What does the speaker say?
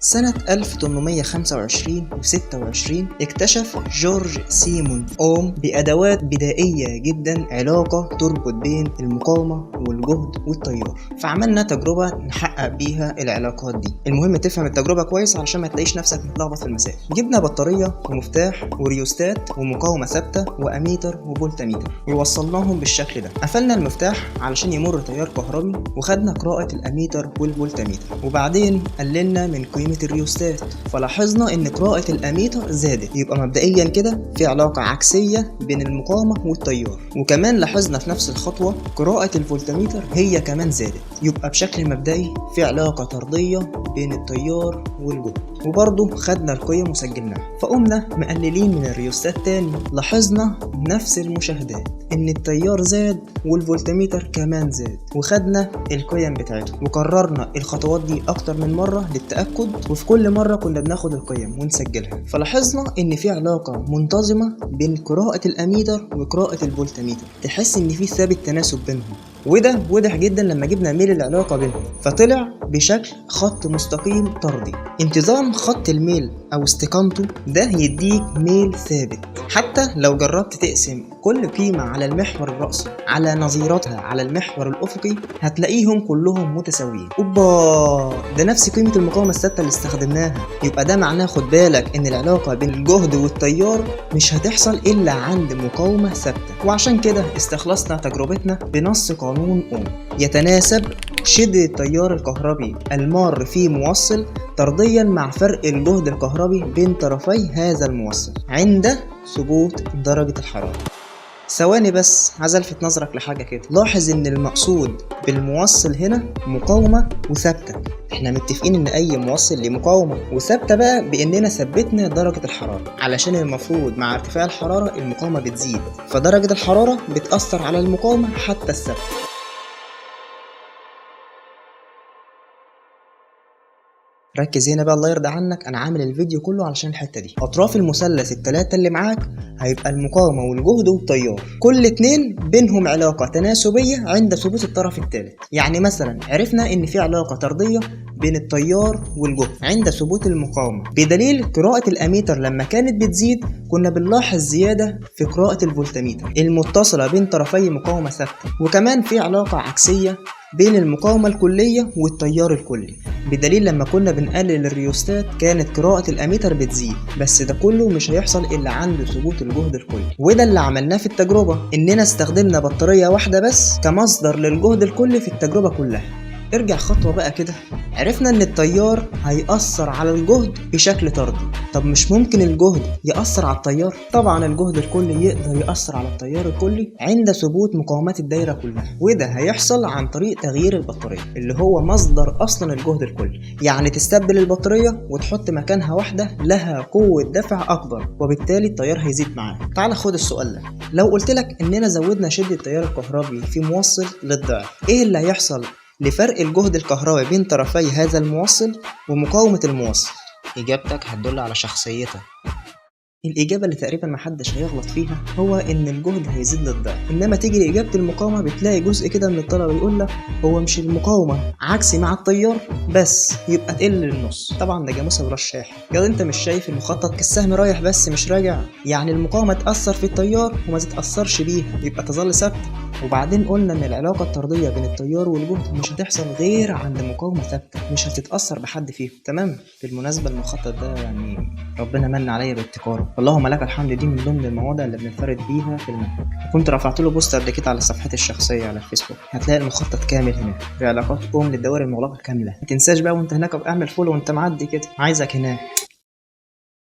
سنة 1825 و26 اكتشف جورج سيمون أوم بأدوات بدائية جدا علاقة تربط بين المقاومة والجهد والتيار، فعملنا تجربة نحقق بيها العلاقات دي. المهم تفهم التجربة كويس علشان ما تلاقيش نفسك متلخبط في المسائل. جبنا بطارية ومفتاح وريوستات ومقاومة ثابتة وأميتر وفولتميتر ووصلناهم بالشكل ده. قفلنا المفتاح علشان يمر تيار كهربي وخدنا قراءة الأميتر والفولتميتر، وبعدين قللنا من قيمة الريوستات فلاحظنا ان قراءة الاميتر زادت. يبقى مبدئيا كده في علاقة عكسية بين المقاومة والتيار، وكمان لاحظنا في نفس الخطوة قراءة الفولتميتر هي كمان زادت. يبقى بشكل مبدئي في علاقة طردية بين التيار والجهد، وبرضه خدنا القيم وسجلناها. فقمنا مقللين من الريوستات تاني، لاحظنا نفس المشاهدات ان التيار زاد والفولتميتر كمان زاد، وخدنا القيم بتاعته وكررنا الخطوات دي اكتر من مرة للتأكد، وفي كل مرة كنا بناخد القيم ونسجلها. فلاحظنا ان في علاقة منتظمة بين قراءة الاميتر وقراءة الفولتميتر، تحس ان في ثابت تناسب بينهم، وده واضح جدا لما جبنا ميل العلاقة بينهم، فطلع بشكل خط مستقيم طردي. انتظام خط الميل او استقامته ده يديك ميل ثابت. حتى لو جربت تقسم كل قيمة على المحور الرأسي على نظيرتها على المحور الأفقي هتلاقيهم كلهم متساويين. اوبا، ده نفس قيمة المقاومة الثابتة اللي استخدمناها. يبقى ده معناه خد بالك ان العلاقة بين الجهد والتيار مش هتحصل الا عند مقاومة ثابتة. وعشان كده استخلصنا تجربتنا بنص قانون أوم، يتناسب شدة التيار الكهربي المار في موصل طرديا مع فرق الجهد الكهربي بين طرفي هذا الموصل عند ثبوت درجة الحرارة. ثواني بس، عايز الفت نظرك لحاجة كده. لاحظ ان المقصود بالموصل هنا مقاومة وثابتة. احنا متفقين ان اي موصل ليه مقاومة وثابتة بقى باننا ثبتنا درجة الحرارة، علشان المفروض مع ارتفاع الحرارة المقاومة بتزيد، فدرجة الحرارة بتأثر على المقاومة حتى الثابتة. ركز هنا بقى الله يرضى عنك، انا عامل الفيديو كله علشان الحته دي. اطراف المثلث الثلاثه اللي معاك هيبقى المقاومه والجهد والتيار، كل اتنين بينهم علاقه تناسبيه عند ثبوت الطرف الثالث. يعني مثلا عرفنا ان في علاقه طرديه بين التيار والجهد عند ثبوت المقاومه، بدليل قراءه الاميتر لما كانت بتزيد كنا بنلاحظ زياده في قراءه الفولتميتر المتصله بين طرفي مقاومه ثابته. وكمان في علاقه عكسيه بين المقاومة الكلية والتيار الكلي، بدليل لما كنا بنقلل الريوستات كانت قراءة الأميتر بتزيد. بس ده كله مش هيحصل إلا عند ثبوت الجهد الكلي، وده اللي عملناه في التجربة، إننا استخدمنا بطارية واحدة بس كمصدر للجهد الكلي في التجربة كلها. ارجع خطوة بقى كده، عرفنا ان التيار هيأثر على الجهد بشكل طردي. طب مش ممكن الجهد يأثر على التيار؟ طبعا الجهد الكلي يقدر يأثر على التيار الكلي عند ثبوت مقاومات الدايرة كلها، وده هيحصل عن طريق تغيير البطارية اللي هو مصدر اصلا الجهد الكلي. يعني تستبدل البطارية وتحط مكانها واحدة لها قوة دفع اكبر، وبالتالي التيار هيزيد معاها. تعال خد السؤال ده، لو قلت لك اننا زودنا شدة التيار الكهربي في موصل للضعف، ايه اللي هيحصل لفرق الجهد الكهربي بين طرفي هذا الموصل ومقاومة الموصل؟ إجابتك هتدل على شخصيتك. الإجابة اللي تقريبا محدش هيغلط فيها هو إن الجهد هيزيد للضعف. إنما تيجي لإجابة المقاومة بتلاقي جزء كده من الطلبة يقول لك هو مش المقاومة عكسي مع التيار بس يبقى تقل للنص. طبعا ده جاموسة برشاح. يا انت مش شايف المخطط كالسهم رايح بس مش راجع؟ يعني المقاومة تأثر في التيار وما تتأثرش بيها يبقى تظل ثابتة. وبعدين قلنا ان العلاقة الطردية بين التيار والجهد مش هتحصل غير عند مقاومة ثابتة، مش هتتأثر بحد فيهم. تمام؟ بالمناسبة المخطط ده يعني ربنا من عليا بابتكاره، اللهم لك الحمد. دي من ضمن المواضيع اللي بننفرد بيها في المنهج. كنت رفعت له بوست قبل كده على صفحتي الشخصية على الفيسبوك، هتلاقي المخطط كامل هناك بعلاقات أوم للدوائر المغلقة كاملة. ما تنساش بقى وانت هناك اعمل فولو وانت معدي كده، عايزك هناك.